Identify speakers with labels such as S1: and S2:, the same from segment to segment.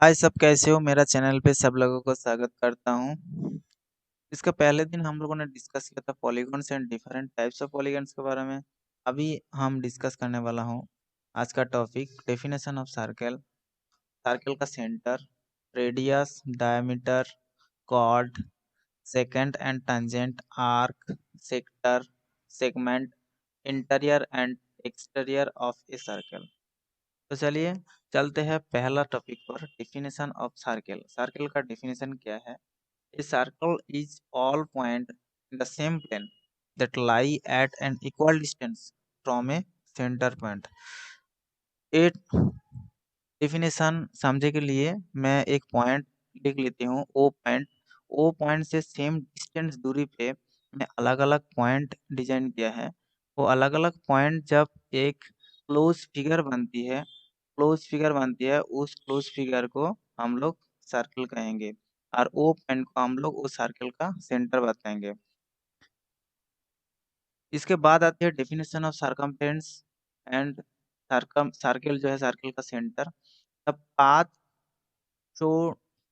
S1: हाय सब कैसे हो। मेरा चैनल पे सब लोगों को स्वागत करता हूँ। इसका पहले दिन हम लोगों ने डिस्कस किया था polygons and different types of polygons के बारे में। अभी हम डिस्कस करने वाला हूँ आज का topic definition of circle. Circle का centre, radius, diameter, chord, second and tangent, arc, sector, segment, interior and exterior of a circle. तो चलिए चलते हैं पहला टॉपिक पर, डेफिनेशन ऑफ सर्कल। सर्कल का डेफिनेशन क्या है? A circle is all point in the same plane that lie at an equal distance from a centre point. A definition समझे के लिए मैं एक पॉइंट लिख लेती हूँ, ओ पॉइंट। ओ पॉइंट से सेम डिस्टेंस दूरी पे मैं अलग अलग पॉइंट डिजाइन किया है। वो अलग अलग पॉइंट जब एक क्लोज फिगर बनती है, उस क्लोज फिगर को हम लोग सर्कल कहेंगे और ओ पॉइंट को हम लोग उस सर्कल का सेंटर बताएंगे। इसके बाद आती है definition of circumference and circle जो है सर्कल का centre. The path so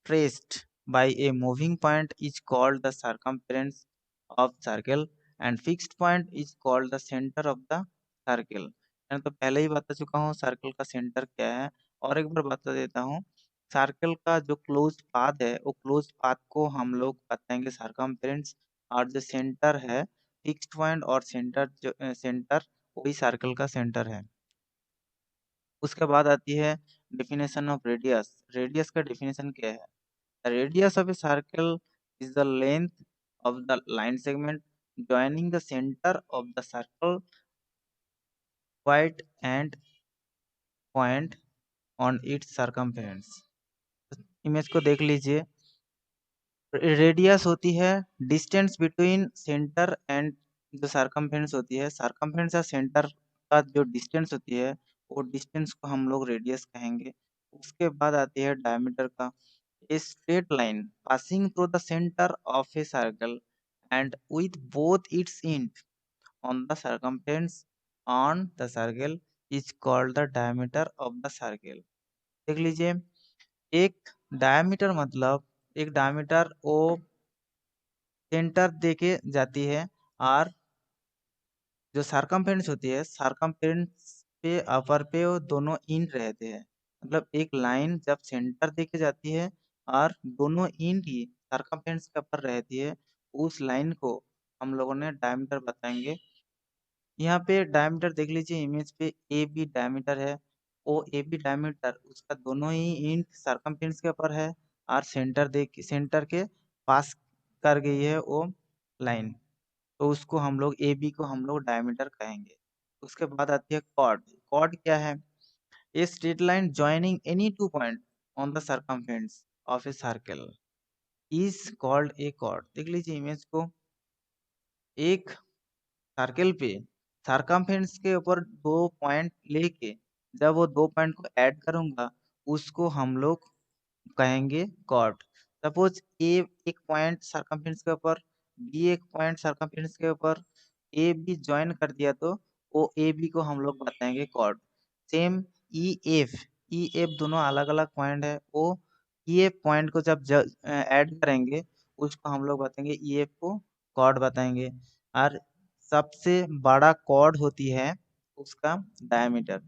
S1: traced by a moving point is called the circumference of circle and fixed point is called the center of the circle। मैं तो पहले ही बता चुका हूँ circle का सेंटर क्या है, और एक बार बता देता हूँ। सर्कल का जो क्लोज पाथ है वो क्लोज पाथ को हम लोग बताएंगे सर्कमफेरेंस, और जो सेंटर है फिक्स्ड पॉइंट और सेंटर जो सेंटर वही सर्कल का सेंटर है। उसके बाद आती है डेफिनेशन ऑफ रेडियस। रेडियस का डेफिनेशन क्या है? The radius of a circle is the length of the line segment joining the center of the circle point and point on its circumference। Image को देख लीजिए। रेडियस होती है distance between centre and जो circumference होती है, circumference या centre का जो डिस्टेंस होती है वो डिस्टेंस को हम लोग रेडियस कहेंगे। उसके बाद आती है डायमीटर का। A straight line passing through the center of a circle and with both its ends on the circumference on the circle is called the diameter of the circle। देख लीजिए, एक डायमीटर मतलब एक डायमीटर वो centre देके जाती है, और जो सरकमफेरेंस होती है सरकमफेरेंस पे अपर पे वो दोनों इन रहते हैं। मतलब एक लाइन जब सेंटर देके जाती है और दोनों इन ही सरकमफेरेंस के ऊपर रहती है, उस लाइन को हम लोगों ने डायमीटर बताएंगे। यहाँ पे डायमीटर देख लीजिए, इमेज पे ए बी डायमीटर है। ओ ए बी डायमीटर उसका दोनों ही इन सरकमफेरेंस के ऊपर है और सेंटर के पास कर गई है वो लाइन, तो उसको हम लोग ए बी को हम लोग डायमीटर कहेंगे। उसके बाद आती है कॉर्ड। कॉर्ड क्या है? A straight line joining any two point on the circumference of a circle is called a chord. देख लीजिए इमेज को, एक सर्कल पे सरकमफेरेंस के ऊपर दो पॉइंट लेके जब वो दो पॉइंट को ऐड करूंगा उसको हम लोग कहेंगे कॉर्ड। सपोज ए एक पॉइंट सरकमफेरेंस के ऊपर, बी एक पॉइंट सरकमफेरेंस के ऊपर, ए बी ज्वाइन कर दिया तो ओ ए बी को हम लोग बताएंगे कॉर्ड। सेम ई एफ दोनों अलग अलग पॉइंट है, वो ई एफ पॉइंट को जब ऐड करेंगे उसको हम लोग बताएंगे ई एफ को कॉर्ड बताएंगे। और सबसे बड़ा कॉर्ड होती है उसका डायमीटर।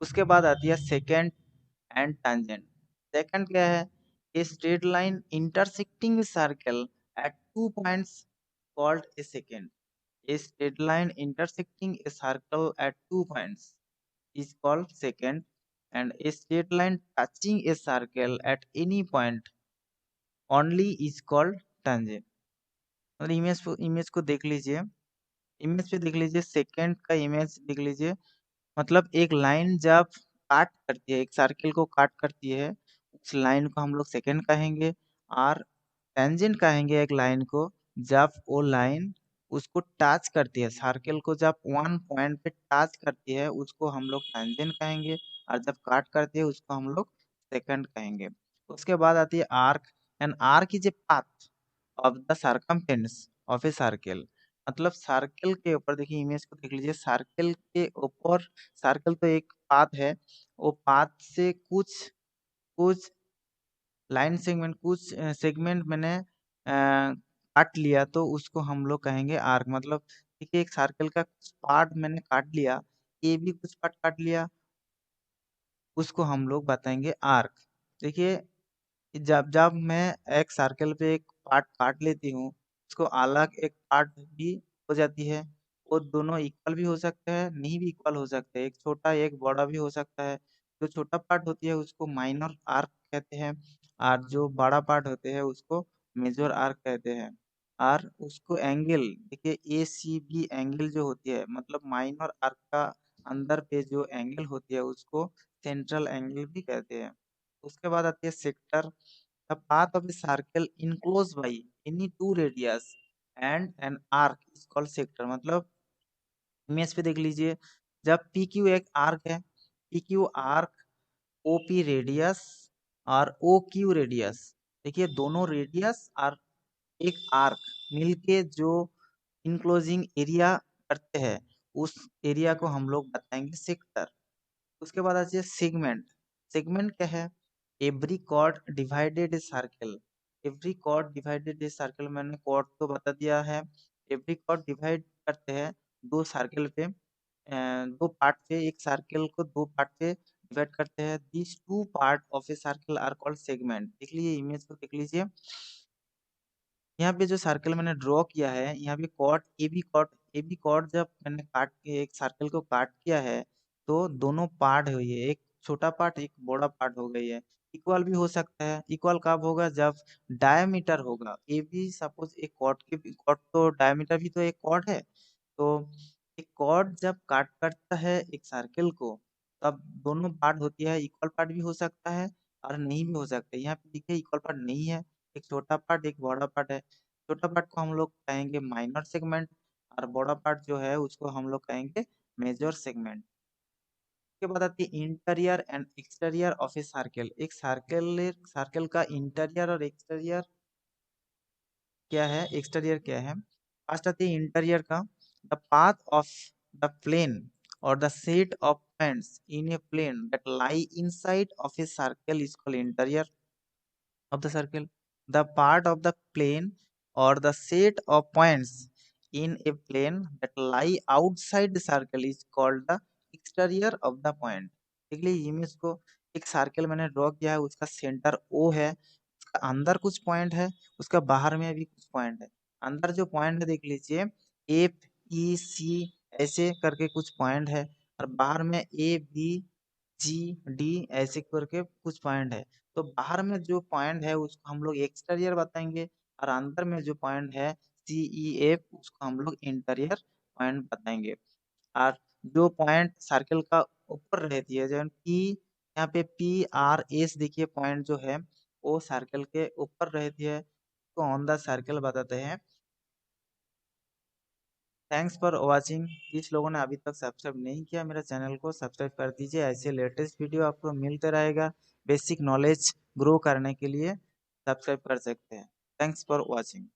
S1: उसके बाद आती है सेकेंड एंड tangent। सेकंड क्या है? A straight line intersecting circle eight two points called a second. A straight line intersecting a circle eight two points is called second, and a straight line touching a circle at any point only is called tangent। मतलब image को देख लीजिए, image पे देख लीजिए, second का image देख लीजिए। मतलब एक लाइन जब काट करती है, एक सर्किल को काट करती है, उस लाइन को हम लोग सेकंड कहेंगे। और टेंजेंट कहेंगे एक लाइन को जब वो लाइन उसको टच करती है, सर्किल को जब वन पॉइंट पे टच करती है उसको हम लोग टेंजेंट कहेंगे, और जब काट करती है उसको हम लोग सेकंड कहेंगे। उसके बाद आती है arc. And arc is a path of the circumference of a circle. मतलब सर्कल के ऊपर देखिए, इमेज को देख लीजिए, सर्कल के ऊपर, सर्कल तो एक पाथ है, वो पाथ से कुछ कुछ लाइन सेगमेंट, कुछ सेगमेंट मैंने काट लिया तो उसको हम लोग कहेंगे आर्क। मतलब देखिए एक सर्कल का कुछ पार्ट मैंने काट लिया, ए भी कुछ पार्ट काट लिया, उसको हम लोग बताएंगे आर्क। देखिए जब जब मैं एक सर्कल पे एक पार्ट काट लेती हूँ, उसको अलग एक पार्ट भी हो जाती है। वो दोनों इक्वल भी हो सकते हैं, नहीं भी इक्वल हो सकते हैं, एक छोटा एक बड़ा भी हो सकता है। जो छोटा पार्ट होती है उसको माइनर आर्क कहते हैं, और जो बड़ा पार्ट होते हैं उसको मेजर आर्क कहते हैं। और उसको एंगल देखिए ए सी बी एंगल जो होती है, मतलब माइनर आर्क का अंदर पे जो एंगल होती है उसको सेंट्रल एंगल भी कहते हैं। उसके बाद आती है sector. The path of a circle enclosed by any two radius and an arc is called sector। मतलब इमेज पे देख लीजिए, जब पी क्यू एक आर्क है, P Q arc, O P radius और ओ क्यू रेडियस, देखिए दोनों रेडियस और एक आर्क मिलके जो इनक्लोजिंग एरिया करते हैं, उस एरिया को हम लोग बताएंगे सेक्टर। उसके बाद आती है सेगमेंट। सेगमेंट क्या है? Every chord divided a circle. Every chord divided a circle, मैंने कॉर्ड तो बता दिया है। एवरी कॉर्ड डिवाइड करते हैं दो सर्कल पे, दो पार्ट पे, एक सर्कल को दो पार्ट पे डिवाइड करते हैं। This two part of a circle are called segment. देख लीजिए इमेज को, देख लीजिए यहाँ पे जो सर्कल मैंने ड्रॉ किया है, यहाँ पे कॉर्ड ए बी कॉर्ड जब मैंने काट के एक सर्कल को काट किया है, तो दोनों पार्ट हुई है, एक छोटा पार्ट एक बड़ा पार्ट हो गई है। इक्वल भी हो सकता है। इक्वल कब होगा? जब डायमीटर होगा। ए बी सपोज एक कॉर्ड तो डायमीटर भी तो एक कॉर्ड है। तो एक कॉर्ड जब काट करता है एक सर्कल को, तब दोनों पार्ट होती है, इक्वल पार्ट भी हो सकता है और नहीं भी हो सकता है। यहाँ पे देखिए इक्वल पार्ट नहीं है, एक छोटा पार्ट एक बड़ा पार्ट है। छोटा पार्ट को हम लोग कहेंगे माइनर सेगमेंट, और बड़ा पार्ट जो है उसको हम लोग कहेंगे मेजर सेगमेंट। उसके बाद आती है interior and exterior of a circle. एक सर्कल का इंटीरियर और एक्सटीरियर क्या है, एक्सटीरियर क्या है? फर्स्ट आती है इंटीरियर का। The path of the plane और the set of points in a plane that lie inside of a circle is called interior of the circle. The part of the plane or the set of points in a plane that lie outside the circle is called the exterior of the point। देख लीजिए image को, एक circle मैंने draw किया है, उसका centre O है, उसका अंदर कुछ पॉइंट है, उसका बाहर में भी कुछ पॉइंट है। अंदर जो पॉइंट है देख लीजिए, एफ ई सी ऐसे करके कुछ पॉइंट है, और बाहर में ए बी जी डी ऐसे करके कुछ पॉइंट है। तो बाहर में जो पॉइंट है उसको हम लोग एक्सटीरियर बताएंगे, और अंदर में जो पॉइंट है सी ई एफ उसको हम लोग इंटीरियर पॉइंट बताएंगे। और जो पॉइंट सर्कल का ऊपर रहती है, जैसे पी, यहाँ पे पी आर एस देखिए पॉइंट जो है वो सर्कल के ऊपर रहती है, तो ऑन द सर्कल बताते हैं। Thanks for watching. जिस लोगों ने अभी तक सब्सक्राइब नहीं किया मेरे चैनल को सब्सक्राइब कर दीजिए, ऐसे लेटेस्ट वीडियो आपको मिलते रहेगा। बेसिक नॉलेज ग्रो करने के लिए सब्सक्राइब कर सकते हैं। Thanks for watching.